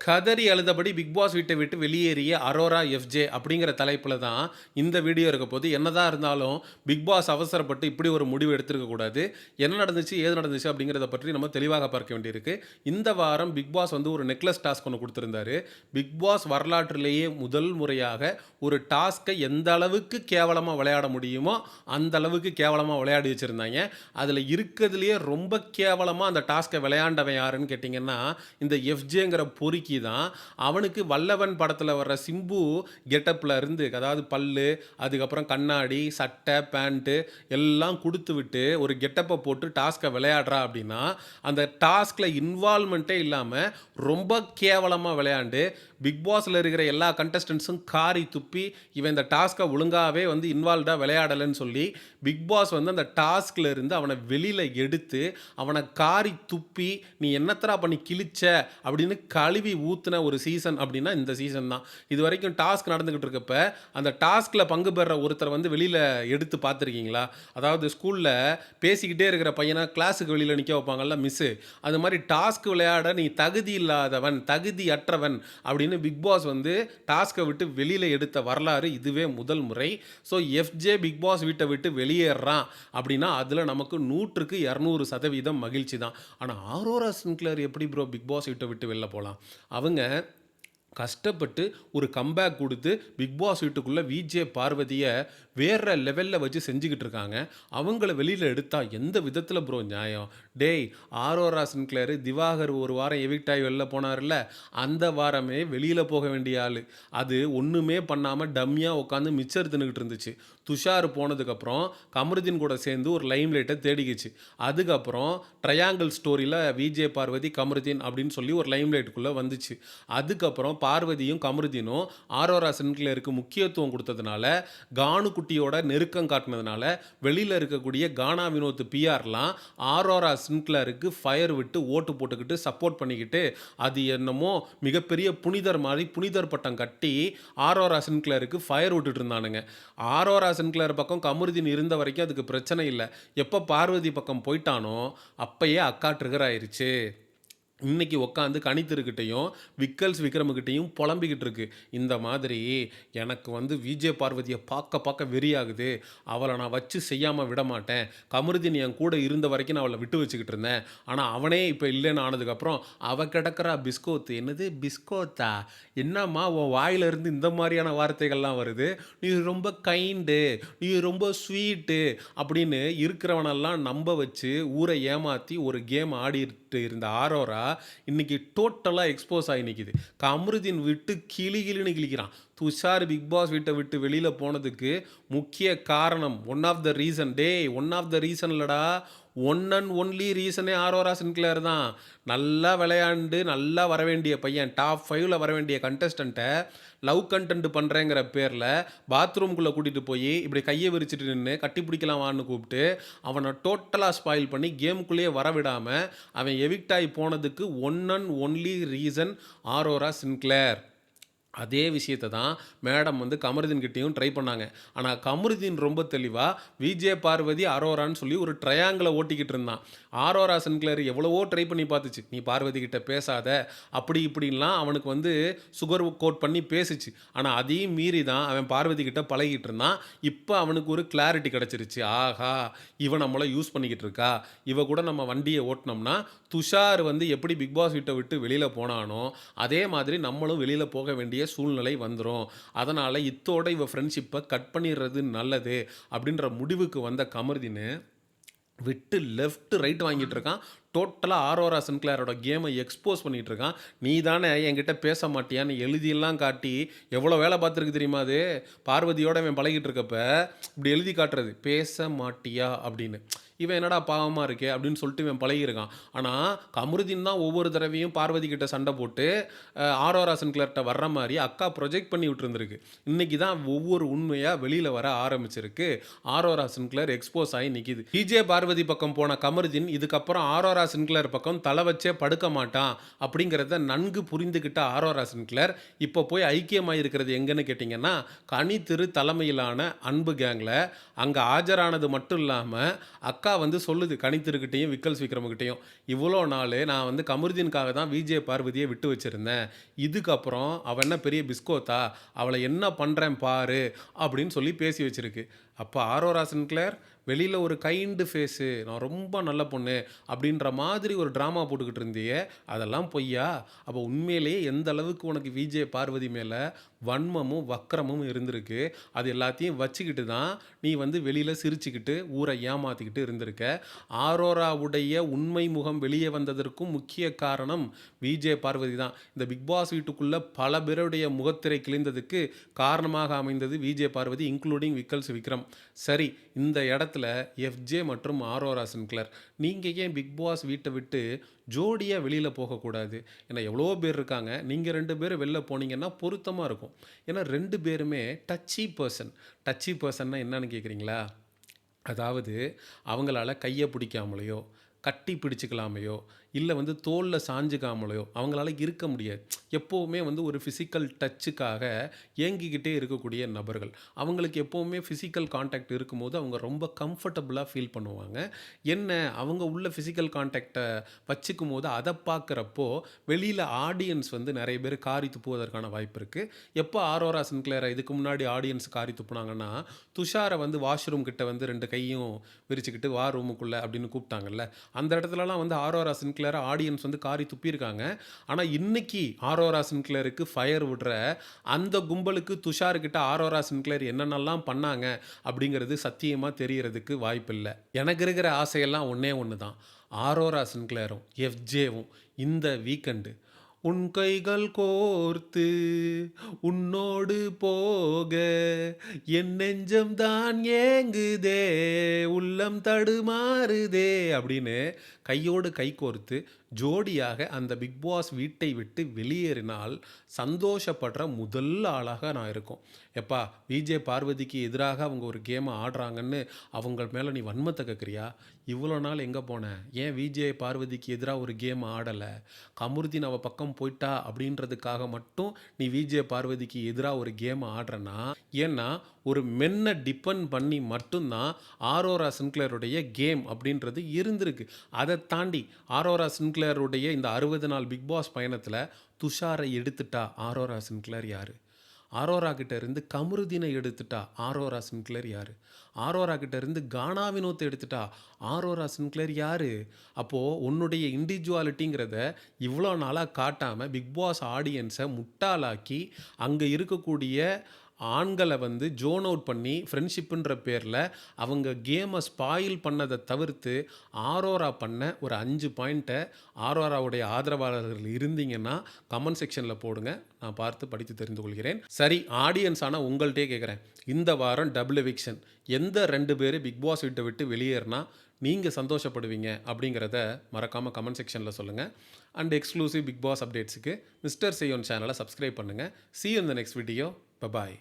கதறி அழுதபடி big Boss வீட்டை விட்டு வெளியேறிய அரோரா எஃப்ஜே அப்படிங்கிற தலைப்பில் தான் இந்த வீடியோ இருக்க போது. என்னதான் இருந்தாலும் பிக் பாஸ் அவசரப்பட்டு இப்படி ஒரு முடிவு எடுத்திருக்க கூடாது. என்ன நடந்துச்சு ஏது நடந்துச்சு அப்படிங்கிறத பற்றி நம்ம தெளிவாக பார்க்க வேண்டியிருக்கு. இந்த வாரம் பிக் பாஸ் வந்து ஒரு நெக்லஸ் டாஸ்க் ஒன்று கொடுத்துருந்தாரு. பிக் பாஸ் வரலாற்றிலேயே முதல் முறையாக ஒரு டாஸ்க்கை எந்த அளவுக்கு கேவலமாக விளையாட முடியுமோ அந்த அளவுக்கு கேவலமாக விளையாடி வச்சுருந்தாங்க. அதில் இருக்கிறதுலையே ரொம்ப கேவலமாக அந்த டாஸ்க்கை விளையாண்டவன் யாருன்னு கேட்டிங்கன்னா இந்த எஃப்ஜேங்கிற பொறுக்கி தான். அவனுக்கு வல்லவன் படத்தில் வர்ற சிம்பு கெட்டப்பில் இருந்து, அதாவது பல்லு, அதுக்கப்புறம் கண்ணாடி, சட்டை, பேண்ட்டு எல்லாம் கொடுத்து விட்டு ஒரு கெட்டப்பை போட்டு டாஸ்க்கை விளையாடுறா அப்படின்னா அந்த டாஸ்கில் இன்வால்மெண்ட்டே இல்லாமல் ரொம்ப கேவலமாக விளையாண்டு பிக் பாஸில் இருக்கிற எல்லா கண்டஸ்டன்ஸும் காரி துப்பி இவன் இந்த டாஸ்க்கை ஒழுங்காகவே வந்து இன்வால்வ்டாக விளையாடலைன்னு சொல்லி பிக் பாஸ் வந்து அந்த டாஸ்கில் இருந்து அவனை வெளியில் எடுத்து அவனை காரி துப்பி நீ என்னத்தரா பண்ணி கிழிச்ச அப்படின்னு கழுவி ஊத்துன ஒரு சீசன் அப்படின்னா இந்த சீசன் தான். இது வரைக்கும் டாஸ்க் நடந்துகிட்டு இருக்கப்ப அந்த டாஸ்கில் பங்கு பெற ஒருத்தரை வந்து வெளியில் எடுத்து பார்த்துருக்கீங்களா? அதாவது ஸ்கூலில் பேசிக்கிட்டே இருக்கிற பையனை கிளாஸுக்கு வெளியில் நிற்க வைப்பாங்கல்ல மிஸ்ஸு, அது மாதிரி டாஸ்க் விளையாட நீ தகுதி இல்லாதவன், தகுதி அற்றவன் அப்படின்னு பிக் பாஸ் வந்து டாஸ்கை விட்டு வெளியில் எடுத்த வரலாறு இதுவே முதல் முறை. ஸோ எஃப்ஜே பிக் பாஸ் வீட்டை விட்டு வெளியேறான் அப்படின்னா அதில் நமக்கு 100க்கு 200% மகிழ்ச்சி தான். ஆனால் ஆரோரா சின்க்ளர் எப்படி ப்ரோ பிக் பாஸ் வீட்டை விட்டு வெளில போகலாம்? அவங்க கஷ்டப்பட்டு ஒரு கம்பேக் கொடுத்து பிக் பாஸ் வீட்டுக்குள்ளே விஜே பார்வதியை வேறு லெவலில் வச்சு செஞ்சுக்கிட்டு இருக்காங்க. அவங்கள வெளியில் எடுத்தால் எந்த விதத்தில் ப்ரோ நியாயம்? டேய், ஆரோரா சின்க்ளேரு திவாகர் ஒரு வாரம் எவிக்ட் ஆகி வெளில போனார்ல, அந்த வாரமே வெளியில் போக வேண்டிய ஆள். அது ஒன்றுமே பண்ணாமல் டம்மியாக உட்காந்து மிச்சர் தின்னுக்கிட்டு இருந்துச்சு. துஷார் போனதுக்கப்புறம் கமருதீன் கூட சேர்ந்து ஒரு லைம் லைட்டை தேடிக்கிச்சு. அதுக்கப்புறம் ட்ரையாங்கிள் ஸ்டோரியில் விஜே பார்வதி கமருதீன் அப்படின்னு சொல்லி ஒரு லைம் லைட்டுக்குள்ளே வந்துச்சு. அதுக்கப்புறம் பார்வதியும் கமருதீனும் ஆரோரா சின்க்ளேருக்கு முக்கியத்துவம் கொடுத்ததுனால, கானு குட்டியோட நெருக்கம் காட்டினதுனால வெளியில் இருக்கக்கூடிய கானா வினோத் பிஆர்லாம் ஆரோரா சின்க்ளேருக்கு ஃபயர் விட்டு ஓட்டு போட்டுக்கிட்டு சப்போர்ட் பண்ணிக்கிட்டு அது என்னமோ மிகப்பெரிய புனிதர் மாதிரி புனிதர் பட்டம் கட்டி ஆரோரா சின்க்ளேருக்கு ஃபயர் விட்டுட்டு இருந்தானுங்க. ஆரோரா சின்க்ளேர் பக்கம் கமருதீன் இருந்த வரைக்கும் அதுக்கு பிரச்சனை இல்லை. எப்போ பார்வதி பக்கம் போயிட்டானோ அப்பயே அக்கா ட்ரிகர் ஆயிருச்சு. இன்னைக்கு உட்காந்து கணித்திருக்கிட்டையும் விக்கல்ஸ் விக்ரமுக்கிட்டையும் புலம்பிக்கிட்டு இருக்கு. இந்த மாதிரி எனக்கு வந்து விஜே பார்வதியை பார்க்க பார்க்க வெறியாகுது, அவளை நான் வச்சு செய்யாமல் விட மாட்டேன், கமருதீன் என் கூட இருந்த வரைக்கும் நான் அவளை விட்டு வச்சுக்கிட்டு இருந்தேன், ஆனால் அவனே இப்போ இல்லைன்னு ஆனதுக்கப்புறம் அவள் கிடக்கிறா பிஸ்கோத்து. என்னது பிஸ்கோத்தா? என்னம்மா உன் வாயிலிருந்து இந்த மாதிரியான வார்த்தைகள்லாம் வருது? நீ ரொம்ப கைண்டு, நீ ரொம்ப ஸ்வீட்டு அப்படின்னு இருக்கிறவனெல்லாம் நம்ப வச்சு ஊரை ஏமாற்றி ஒரு கேம் ஆடிட்டு இருந்த ஆரோரா இன்னைக்கு டோட்டலாக எக்ஸ்போஸ் ஆகி நிற்கிது. கமருதீன் விட்டு கிளின்னு கிழிக்கிறான். துஷார் பிக் பாஸ் வீட்டை விட்டு வெளியில் போனதுக்கு முக்கிய காரணம் one of the reason. One of the reason இல்லடா, ஒன் அண்ட் ஒன்லி ரீசனே ஆரோரா சின்க்ளேர் தான். நல்லா விளையாண்டு நல்லா வர வேண்டிய பையன், டாப் 5ல் வர வேண்டிய கண்டஸ்டண்ட்டை லவ் கண்டென்ட் பண்ணுறேங்கிற பேரில் பாத்ரூம்குள்ளே கூட்டிகிட்டு போய் இப்படி கையை விரிச்சிட்டு நின்று கட்டி பிடிக்கலாம் வான்னு கூப்பிட்டு அவனை டோட்டலாக ஸ்பாயில் பண்ணி கேமுக்குள்ளேயே வரவிடாமல் அவன் எவிக்ட் ஆகி போனதுக்கு one and only reason Aurora Sinclair. அதே விஷயத்தை தான் மேடம் வந்து கமருதீன் கிட்டேயும் ட்ரை பண்ணாங்க. ஆனால் கமருதீன் ரொம்ப தெளிவாக விஜே பார்வதி அரோரான்னு சொல்லி ஒரு ட்ரையாங்கிளை ஓட்டிக்கிட்டு இருந்தான். ஆரோரா சின்க்ளேர் எவ்வளவோ ட்ரை பண்ணி பார்த்துச்சு, நீ பார்வதி கிட்ட பேசாத அப்படி இப்படின்லாம் அவனுக்கு வந்து சுகர் கோட் பண்ணி பேசிச்சு. ஆனால் அதையும் மீறி தான் அவன் பார்வதி கிட்ட பழகிட்டு இருந்தான். இப்போ அவனுக்கு ஒரு கிளாரிட்டி கிடச்சிருச்சு. ஆஹா, இவன் நம்மளை யூஸ் பண்ணிக்கிட்டு இருக்கா, இவ கூட நம்ம வண்டியை ஓட்டினோம்னா துஷார் வந்து எப்படி பிக் பாஸ் வீட்டை விட்டு வெளியில் போனானோ அதே மாதிரி நம்மளும் வெளியில் போக வேண்டிய சூழ்நிலை வந்துடும். அதனால் இத்தோட இவ ஃப்ரெண்ட்ஷிப்பை கட் பண்ணிடுறது நல்லது அப்படின்ற முடிவுக்கு வந்த கமருதீன் விட்டு லெஃப்ட் ரைட் வாங்கிட்டு இருக்கான். டோட்டலாக ஆரோரா சின்க்ளேரோட கேமை எக்ஸ்போஸ் பண்ணிகிட்டு இருக்கான். நீ தானே என்கிட்ட பேச மாட்டியான்னு எழுதியெல்லாம் காட்டி எவ்வளோ வேலை பார்த்துருக்கு தெரியுமா? அது பார்வதியோட இவன் பழகிட்டு இருக்கப்ப இப்படி எழுதி காட்டுறது, பேச மாட்டியா அப்படின்னு. இவன் என்னடா பாவமாக இருக்கே அப்படின்னு சொல்லிட்டு இவன் பழகியிருக்கான். ஆனால் கமருதீன் தான் ஒவ்வொரு தடவையும் பார்வதி கிட்ட சண்டை போட்டு ஆரோரா சின்க்ளேர்கிட்ட வர்ற மாதிரி அக்கா ப்ரொஜெக்ட் பண்ணி விட்டுருந்துருக்கு. இன்றைக்கி தான் ஒவ்வொரு உண்மையாக வெளியில் வர ஆரம்பிச்சிருக்கு. ஆரோரா சின்க்ளேர் எக்ஸ்போஸ் ஆகி நிற்கிது. விஜே பார்வதி பக்கம் போன கமருதீன் இதுக்கப்புறம் ஆரோரா சின்க்ளேர் பக்கம் தலை வச்சே படுக்க மாட்டான் அப்படிங்கிறத நன்கு புரிந்துக்கிட்ட ஆரோரா சின்க்ளேர் இப்போ போய் ஐக்கியமாக இருக்கிறது எங்கன்னு கேட்டிங்கன்னா கனி திரு தலைமையிலான அன்பு கேங்கில். அங்கே ஆஜரானது மட்டும் இல்லாமல் அக்கா அக்கா வந்து சொல்லுது கனித்திருக்கிட்டையும் விக்கல்ஸ் விக்ரமுக்கிட்டையும், இவ்வளோ நாள் நான் வந்து கமருதீனுக்காக தான் விஜே பார்வதியை விட்டு வச்சிருந்தேன். இதுக்கப்புறம் அவ என்ன பெரிய பிஸ்கோத்தா, அவளை என்ன பண்ணுறேன் பாரு அப்படின்னு சொல்லி பேசி வச்சிருக்கு. அப்போ ஆரோரா சின்க்ளேர் வெளியில் ஒரு கைண்டு ஃபேஸு, நான் ரொம்ப நல்ல பொண்ணு அப்படின்ற மாதிரி ஒரு ட்ராமா போட்டுக்கிட்டு இருந்தியே, அதெல்லாம் பொய்யா? அப்போ உண்மையிலேயே எந்த அளவுக்கு உனக்கு விஜே பார்வதி மேலே வன்மமும் வக்கரமும் இருந்திருக்கு. அது எல்லாத்தையும் வச்சுக்கிட்டு தான் நீ வந்து வெளியில் சிரிச்சுக்கிட்டு ஊரை ஏமாற்றிக்கிட்டு இருந்திருக்க. ஆரோராவுடைய உண்மை முகம் வெளியே வந்ததற்கும் முக்கிய காரணம் விஜே பார்வதி தான். இந்த பிக் பாஸ் வீட்டுக்குள்ளே பல பேருடைய முகத்திரை கிழிந்ததுக்கு காரணமாக அமைந்தது விஜே பார்வதி, இன்க்ளூடிங் விக்கல்ஸ் விக்ரம். சரி, இந்த இடத்துல எஃப்ஜே மற்றும் ஆரோரா சின்க்ளர், நீங்கள் ஏன் பிக் பாஸ் வீட்டை விட்டு ஜோடியாக வெளியில் போகக்கூடாது? ஏன்னா எவ்வளோ பேர் இருக்காங்க, நீங்கள் 2 பேரும் வெளில போனீங்கன்னா பொருத்தமாக இருக்கும். ஏன்னா 2 பேருமே டச்சி பர்சன். டச்சி பர்சன்னா என்னன்னு கேட்குறீங்களா? அதாவது அவங்களால கையை பிடிக்காமலையோ, கட்டி பிடிச்சிக்கலாமையோ, இல்லை வந்து தோளில் சாஞ்சுக்காமலையோ அவங்களால இருக்க முடியாது. எப்போவுமே வந்து ஒரு ஃபிசிக்கல் டச்சுக்காக ஏங்கிக்கிட்டே இருக்கக்கூடிய நபர்கள். அவங்களுக்கு எப்போவுமே ஃபிசிக்கல் கான்டாக்ட் இருக்கும்போது அவங்க ரொம்ப கம்ஃபர்டபுளாக ஃபீல் பண்ணுவாங்க. என்ன, அவங்க உள்ள ஃபிசிக்கல் கான்டாக்டை வச்சுக்கும் போது அதை பார்க்குறப்போ வெளியில் ஆடியன்ஸ் வந்து நிறைய பேர் காரி துப்புவதற்கான வாய்ப்பு இருக்குது. எப்போ ஆரோரா சின்க்ளேரை இதுக்கு முன்னாடி ஆடியன்ஸ் காரி துப்புனாங்கன்னா, துஷாரை வந்து வாஷ்ரூம் கிட்ட வந்து 2 கையும் விரிச்சுக்கிட்டு வா ரூமுக்குள்ளே அப்படின்னு கூப்பிட்டாங்கல்ல, அந்த இடத்துலலாம் வந்து ஆரோரா சின்க்ளேரை ஆடியன்ஸ் வந்து காரி துப்பியிருக்காங்க. ஆனால் இன்னைக்கு ஆரோரா சின்க்ளேருக்கு ஃபயர் விடுற அந்த கும்பலுக்கு துஷார்கிட்ட ஆரோரா சின்க்ளேர் என்னென்னலாம் பண்ணாங்க அப்படிங்கிறது சத்தியமாக தெரியறதுக்கு வாய்ப்பில்லை. எனக்கு இருக்கிற ஆசையெல்லாம் ஒன்றே ஒன்று தான், ஆரோரா சின்க்ளேரும் எஃப்ஜேவும் இந்த வீக்கெண்டு உன் கைகள் கோர்த்து உன்னோடு போக என் நெஞ்சம் தான் ஏங்குதே உள்ளம் தடுமாறுதே அப்படின்னு கையோடு கை கோர்த்து ஜோடியாக அந்த பிக் பாஸ் வீட்டை விட்டு வெளியேறினால் சந்தோஷப்படுற முதல் ஆளாக நான் இருக்கும். எப்பா, விஜே பார்வதிக்கு எதிராக அவங்க ஒரு கேமை ஆடுறாங்கன்னு அவங்க மேலே நீ வன்மத்தை கேட்குறியா? இவ்வளோ நாள் எங்கே போன? ஏன் விஜே பார்வதிக்கு எதிராக ஒரு கேம் ஆடலை? கமருதீன் அவள் பக்கம் போயிட்டா அப்படின்றதுக்காக மட்டும் நீ விஜே பார்வதிக்கு எதிராக ஒரு கேம் ஆடுறனா? ஏன்னா ஒரு மென்னை டிபெண்ட் பண்ணி மட்டும்தான் ஆரோரா சின்க்ளேருடைய கேம் அப்படின்றது இருந்திருக்கு. அதை தாண்டி ஆரோரா சின்க்ளேருடைய இந்த 60 நாள் பிக் பாஸ் பயணத்தில் துஷாரை எடுத்துட்டா ஆரோரா சின்க்ளேர் யார்? ஆரோரா கிட்ட இருந்து கமருதீனை எடுத்துட்டா ஆரோரா சின்க்ளேர் யார்? ஆரோரா கிட்ட இருந்து கானா வினோத்தை எடுத்துட்டா ஆரோரா சின்க்ளேர் யார்? அப்போது உன்னுடைய இண்டிவிஜுவாலிட்டிங்கிறத இவ்வளோ நாளாக காட்டாமல் பிக் பாஸ் ஆடியன்ஸை முட்டாளாக்கி அங்கே இருக்கக்கூடிய ஆண்களை வந்து ஜோன் அவுட் பண்ணி ஃப்ரெண்ட்ஷிப்புன்ற பேரில் அவங்க கேமை ஸ்பாயில் பண்ணதை தவிர்த்து ஆரோரா பண்ண ஒரு 5 பாயிண்ட்டை ஆரோராவுடைய ஆதரவாளர்கள் இருந்தீங்கன்னா கமெண்ட் செக்ஷனில் போடுங்க, நான் பார்த்து படித்து தெரிந்து கொள்கிறேன். சரி, ஆடியன்ஸ் ஆனால் உங்கள்கிட்டே கேட்குறேன், இந்த வாரம் டபுள் எவிக்ஷன் எந்த 2 பேர் பிக் பாஸ் வீட்டை விட்டு வெளியேறினா நீங்கள் சந்தோஷப்படுவீங்க அப்படிங்கிறத மறக்காமல் கமெண்ட் செக்ஷனில் சொல்லுங்கள். அண்ட் எக்ஸ்க்ளூசிவ் பிக் பாஸ் அப்டேட்ஸுக்கு மிஸ்டர் செய்யோன் சேனலை சப்ஸ்கிரைப் பண்ணுங்கள். See you in the next video. Bye bye.